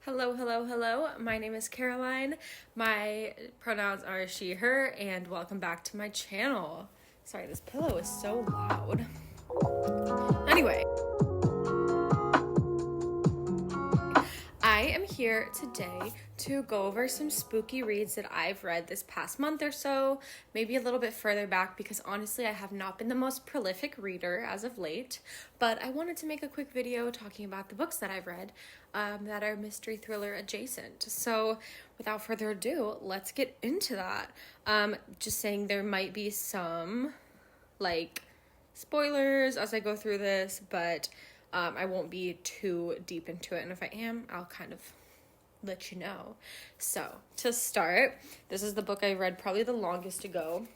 Hello, hello, hello. My name is Caroline. My pronouns are she, her, and welcome back to my channel. Sorry, this pillow is so loud. Anyway, I am here today to go over some spooky reads that I've read this past month or so, maybe a little bit further back because honestly I have not been the most prolific reader as of late, but I wanted to make a quick video talking about the books that I've read that are mystery thriller adjacent. So without further ado, let's get into that. Just saying there might be some like spoilers as I go through this, but I won't be too deep into it, and if I am, I'll kind of let you know. So, to start, this is the book I read probably the longest ago.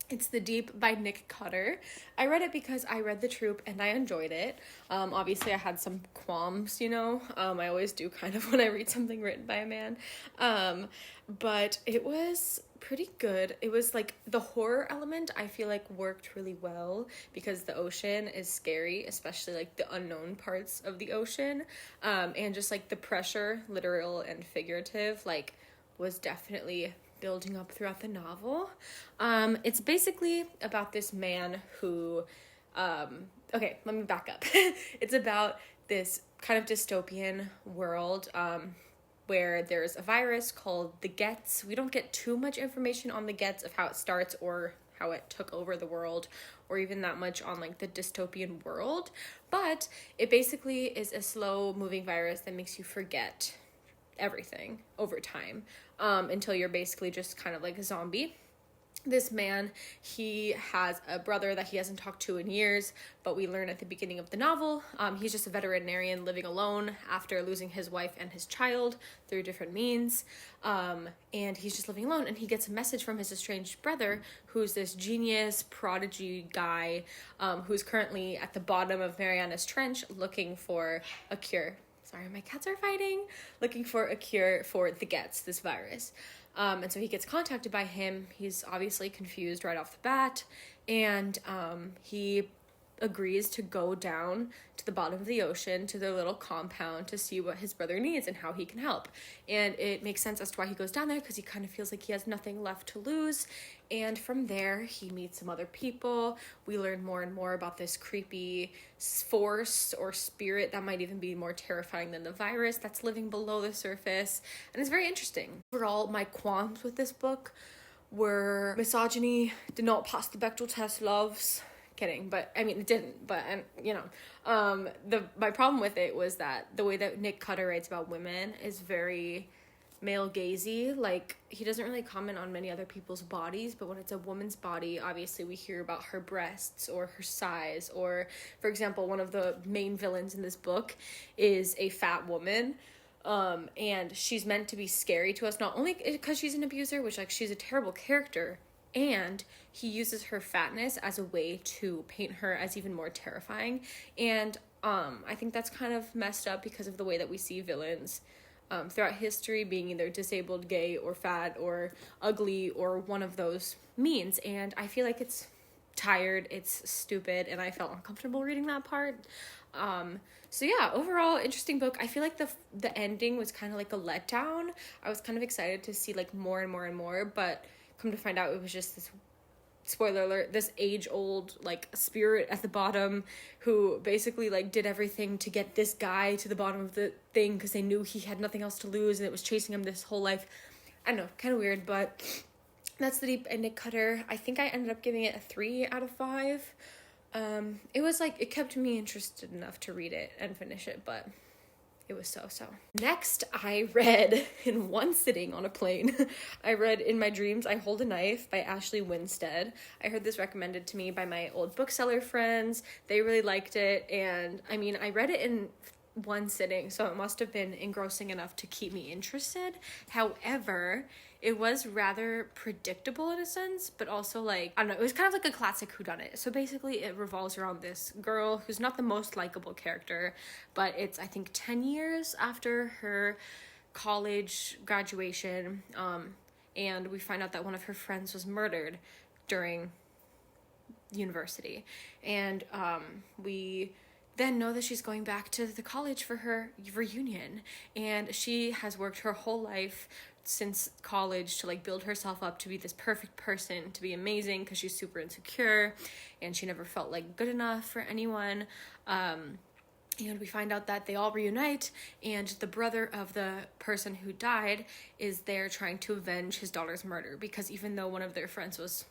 It's The Deep by Nick Cutter. I read it because I read The Troop and I enjoyed it. Obviously, I had some qualms, I always do kind of when I read something written by a man. But it was pretty good. It was like the horror element I feel like worked really well because the ocean is scary, especially like the unknown parts of the ocean. And just like the pressure, literal and figurative, like was definitely building up throughout the novel. It's basically about this man who, okay, let me back up. It's about this kind of dystopian world, where there's a virus called the Gets. We don't get too much information on the Gets of how it starts or how it took over the world, or even that much on like the dystopian world, but it basically is a slow moving virus that makes you forget everything over time, until you're basically just kind of like a zombie. This man, he has a brother that he hasn't talked to in years, but we learn at the beginning of the novel, he's just a veterinarian living alone after losing his wife and his child through different means, and he's just living alone, and he gets a message from his estranged brother, who's this genius prodigy guy, who's currently at the bottom of Mariana's Trench looking for a cure. Sorry, my cats are fighting. Looking for a cure for the Gets, this virus. And so he gets contacted by him. He's obviously confused right off the bat. And he agrees to go down to the bottom of the ocean to their little compound to see what his brother needs and how he can help. And it makes sense as to why he goes down there because he kind of feels like he has nothing left to lose. And from there, he meets some other people. We learn more and more about this creepy force or spirit that might even be more terrifying than the virus that's living below the surface. And it's very interesting. Overall, my qualms with this book were misogyny, did not pass the Bechdel test, loves. Kidding, but I mean it didn't, but my problem with it was that the way that Nick Cutter writes about women is very male gazy. Like, he doesn't really comment on many other people's bodies, but when it's a woman's body, obviously we hear about her breasts or her size, or for example, one of the main villains in this book is a fat woman. And she's meant to be scary to us, not only because she's an abuser, which, like, she's a terrible character, and he uses her fatness as a way to paint her as even more terrifying. And I think that's kind of messed up because of the way that we see villains throughout history being either disabled, gay, or fat, or ugly, or one of those means. And I feel like it's tired, it's stupid, and I felt uncomfortable reading that part. So yeah, overall, interesting book. I feel like the ending was kind of like a letdown. I was kind of excited to see like more and more and more, but come to find out it was just this, spoiler alert, this age-old like spirit at the bottom who basically like did everything to get this guy to the bottom of the thing because they knew he had nothing else to lose and it was chasing him this whole life. I don't know, kind of weird, but that's The Deep and Nick Cutter. I think I ended up giving it a 3 out of 5. It was like, it kept me interested enough to read it and finish it, but it was so. Next, I read in one sitting on a plane. I read In My Dreams, I Hold a Knife by Ashley Winstead. I heard this recommended to me by my old bookseller friends. They really liked it, and I mean, I read it in one sitting, so it must have been engrossing enough to keep me interested. However, it was rather predictable in a sense, but also like, I don't know, it was kind of like a classic whodunit. So basically it revolves around this girl who's not the most likable character, but it's, I think, 10 years after her college graduation, and we find out that one of her friends was murdered during university, and we then know that she's going back to the college for her reunion, and she has worked her whole life since college to like build herself up to be this perfect person, to be amazing, because she's super insecure and she never felt like good enough for anyone. And we find out that they all reunite, and the brother of the person who died is there trying to avenge his daughter's murder, because even though one of their friends was,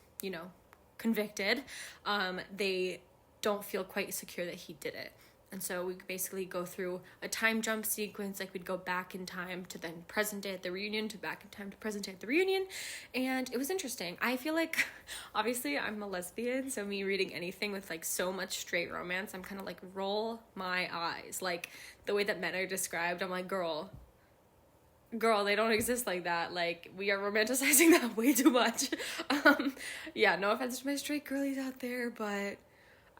convicted, they don't feel quite secure that he did it. And so we basically go through a time jump sequence, like we'd go back in time to then present day at the reunion, to back in time to present day at the reunion, and it was interesting. I feel like, obviously I'm a lesbian, so me reading anything with like so much straight romance, I'm kind of like, roll my eyes. Like the way that men are described, I'm like, girl, they don't exist like that. Like, we are romanticizing that way too much. Yeah, no offense to my straight girlies out there, but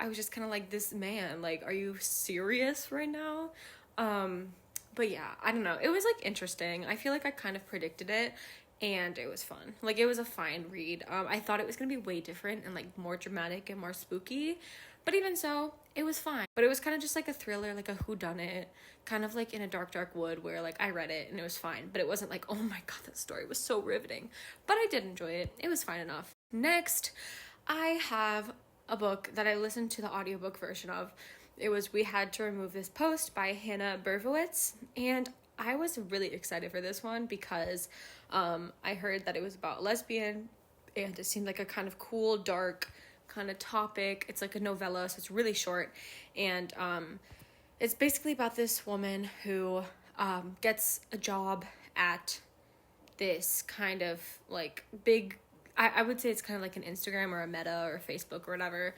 I was just kind of like, this man, like, are you serious right now? But yeah, I don't know. It was like interesting. I feel like I kind of predicted it, and it was fun. Like, it was a fine read. I thought it was gonna be way different and like more dramatic and more spooky, but even so, it was fine. But it was kind of just like a thriller, like a whodunit, kind of like in a dark, dark wood, where like I read it and it was fine, but it wasn't like, oh my god, that story was so riveting. But I did enjoy it. It was fine enough. Next, I have a book that I listened to the audiobook version of. It was We Had to Remove This Post by Hannah Bervowitz, and I was really excited for this one because I heard that it was about lesbian, and it seemed like a kind of cool, dark kind of topic. It's like a novella, so it's really short, and it's basically about this woman who gets a job at this kind of like big, I would say it's kind of like an Instagram or a Meta or a Facebook or whatever,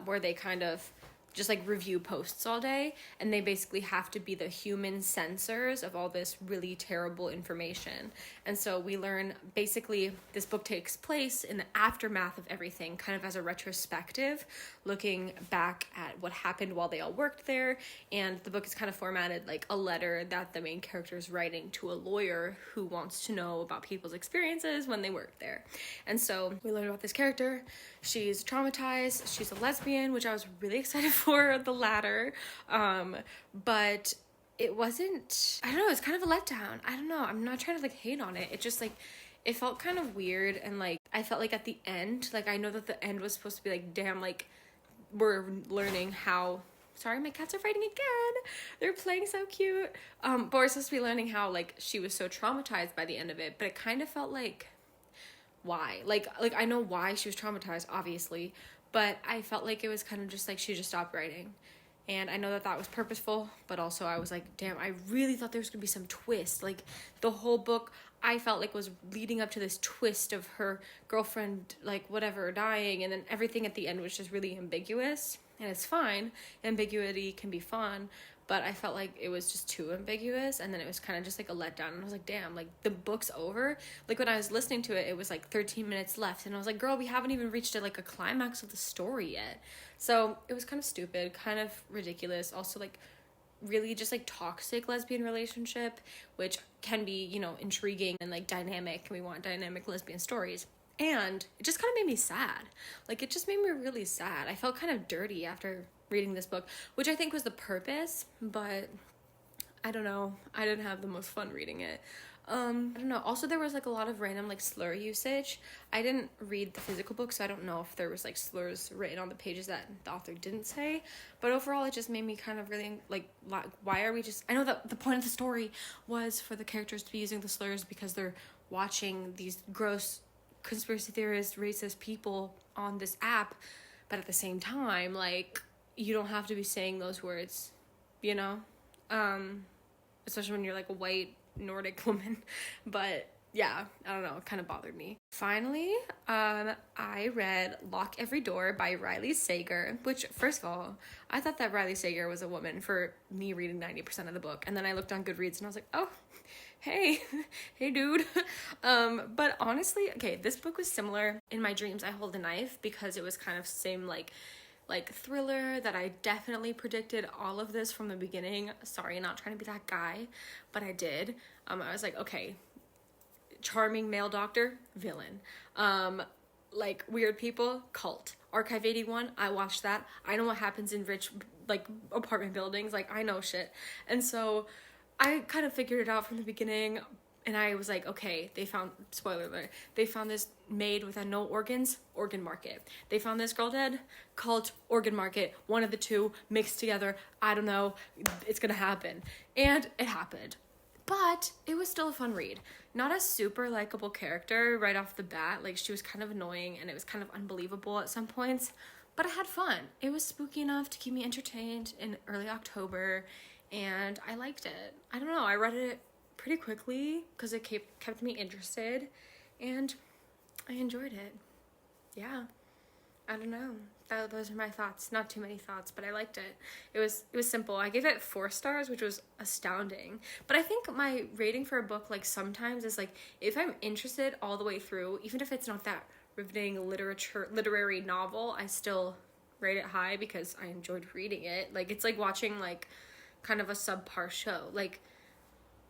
where they kind of just like review posts all day, and they basically have to be the human censors of all this really terrible information. And so we learn, basically this book takes place in the aftermath of everything, kind of as a retrospective, looking back at what happened while they all worked there. And the book is kind of formatted like a letter that the main character is writing to a lawyer who wants to know about people's experiences when they worked there. And so we learn about this character. She's traumatized, she's a lesbian, which I was really excited for the latter, but it wasn't, I don't know, it's kind of a letdown. I don't know, I'm not trying to like hate on it. It just like, it felt kind of weird, and like, I felt like at the end, like I know that the end was supposed to be like, damn, like we're learning how, sorry, my cats are fighting again. They're playing so cute. But we're supposed to be learning how like she was so traumatized by the end of it, but it kind of felt like, why? Like I know why she was traumatized, obviously, but I felt like it was kind of just like she just stopped writing. And I know that that was purposeful, but also I was like, damn, I really thought there was gonna be some twist. Like the whole book, I felt like was leading up to this twist of her girlfriend, like whatever, dying, and then everything at the end was just really ambiguous. And it's fine, ambiguity can be fun, but I felt like it was just too ambiguous, and then it was kind of just like a letdown, and I was like, damn, like the book's over. Like when I was listening to it, it was like 13 minutes left, and I was like, girl, we haven't even reached like a climax of the story yet. So it was kind of stupid, kind of ridiculous, also like really just like toxic lesbian relationship, which can be, intriguing and like dynamic, and we want dynamic lesbian stories. And it just kind of made me sad. Like it just made me really sad. I felt kind of dirty after reading this book, which I think was the purpose, but I don't know. I didn't have the most fun reading it. I don't know. Also, there was like a lot of random like slur usage. I didn't read the physical book, so I don't know if there was like slurs written on the pages that the author didn't say. But overall, it just made me kind of really like, why are we just, I know that the point of the story was for the characters to be using the slurs because they're watching these gross conspiracy theorist, racist people on this app, but at the same time, like, you don't have to be saying those words, especially when you're like a white Nordic woman. But yeah, I don't know, it kind of bothered me. Finally, I read Lock Every Door by Riley Sager, which, first of all, I thought that Riley Sager was a woman for me reading 90% of the book, and then I looked on Goodreads and I was like, oh, hey dude. But honestly, okay, this book was similar. In my dreams I hold a knife, because it was kind of same like thriller that I definitely predicted all of this from the beginning. Sorry, not trying to be that guy, but I did. I was like, okay, charming male doctor, villain. Like weird people, cult. Archive 81, I watched that. I know what happens in rich, like, apartment buildings. Like, I know shit. And so I kind of figured it out from the beginning, and I was like, okay, they found, spoiler alert, they found this maid with no organs, organ market. They found this girl dead, cult, organ market. One of the two mixed together. I don't know, it's gonna happen. And it happened. But it was still a fun read. Not a super likable character right off the bat. Like, she was kind of annoying and it was kind of unbelievable at some points. But I had fun. It was spooky enough to keep me entertained in early October, and I liked it. I don't know, I read it pretty quickly because it kept me interested, and I enjoyed it. Yeah, I don't know. Those are my thoughts. Not too many thoughts, but I liked it. It was simple. I gave it 4 stars, which was astounding. But I think my rating for a book, like, sometimes is like, if I'm interested all the way through, even if it's not that riveting literary novel, I still rate it high because I enjoyed reading it. Like, it's like watching, like, kind of a subpar show. Like,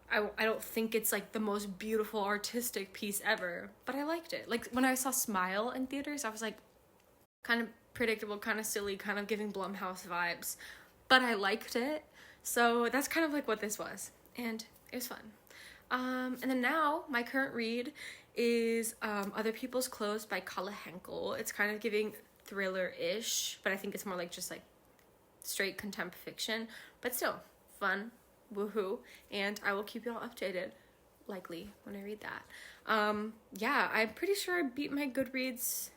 I don't think it's like the most beautiful artistic piece ever, but I liked it. Like, when I saw Smile in theaters, I was like, kind of predictable, kind of silly, kind of giving Blumhouse vibes, but I liked it. So that's kind of like what this was, and it was fun. And then now my current read is Other People's Clothes by Kalle Henkel. It's kind of giving thriller-ish, but I think it's more like just like straight contempt fiction, but still fun, woohoo, and I will keep you all updated, likely, when I read that. Yeah, I'm pretty sure I beat my Goodreads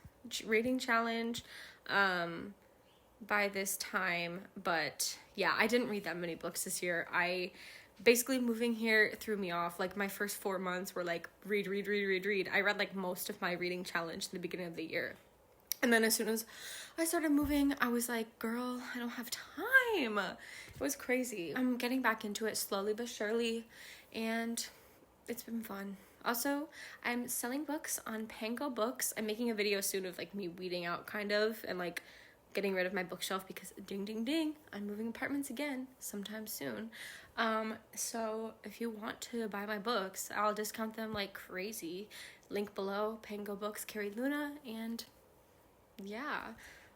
reading challenge by this time, but yeah, I didn't read that many books this year. Basically, moving here threw me off. Like, my first 4 months were like read. I read like most of my reading challenge in the beginning of the year, and then as soon as I started moving, I was like, girl, I don't have time. It was crazy. I'm getting back into it slowly but surely, and it's been fun. Also, I'm selling books on Pango Books. I'm making a video soon of like me weeding out kind of, and like getting rid of my bookshelf because ding ding ding, I'm moving apartments again sometime soon. So if you want to buy my books, I'll discount them like crazy. Link below, Pango Books, Carrie Luna, and yeah.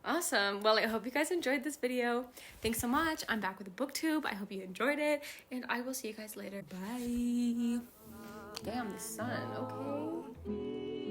Awesome. Well, I hope you guys enjoyed this video. Thanks so much. I'm back with a booktube. I hope you enjoyed it, and I will see you guys later. Bye. Damn, the sun. Okay.